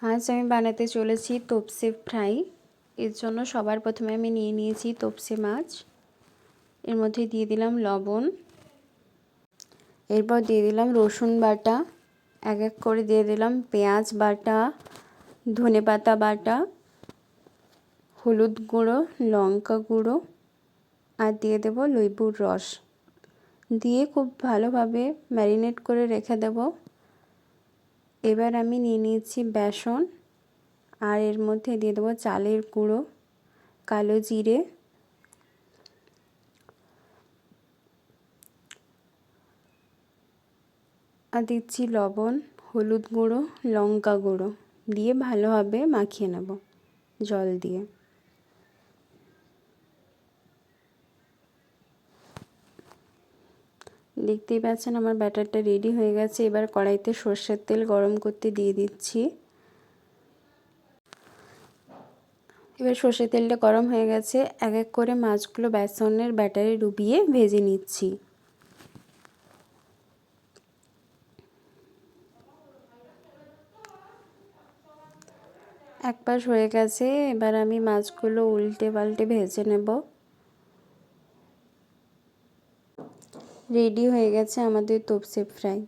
আজ আমি বানাতে চলেছি তোপসে ফ্রাই। এর জন্য সবার প্রথমে আমি নিয়ে নিয়েছি তোপসে মাছ। এর মধ্যে দিয়ে দিলাম লবণ, এরপর দিয়ে দিলাম রসুন বাটা, এক এক করে দিয়ে দিলাম পেঁয়াজ বাটা, ধনেপাতা বাটা, হলুদ গুঁড়ো, লঙ্কা গুঁড়ো আর দিয়ে দেব লেবুর রস। দিয়ে খুব ভালোভাবে ম্যারিনেট করে রেখে দেব। এবার আমি নিয়ে নিয়েছি বেসন, আর এর মধ্যে দিয়ে দেবো চালের গুঁড়ো, কালো জিরে, আর দিচ্ছি লবণ, হলুদ গুঁড়ো, লঙ্কা গুঁড়ো, দিয়ে ভালোভাবে মাখিয়ে নেব জল দিয়ে। দেখতেই পাচ্ছেন আমার ব্যাটারটা রেডি হয়ে গেছে। এবার কড়াইতে সর্ষের তেল গরম করতে দিয়ে দিচ্ছি। এবার সর্ষের তেলটা গরম হয়ে গেছে, এক এক করে মাছগুলো বেসনের ব্যাটারে ডুবিয়ে ভেজে নিচ্ছি। এক পাশ হয়ে গেছে, এবার আমি মাছগুলো উল্টে পাল্টে ভেজে নেব। রেডি হয়ে গেছে আমাদের তোপসে ফ্রাই।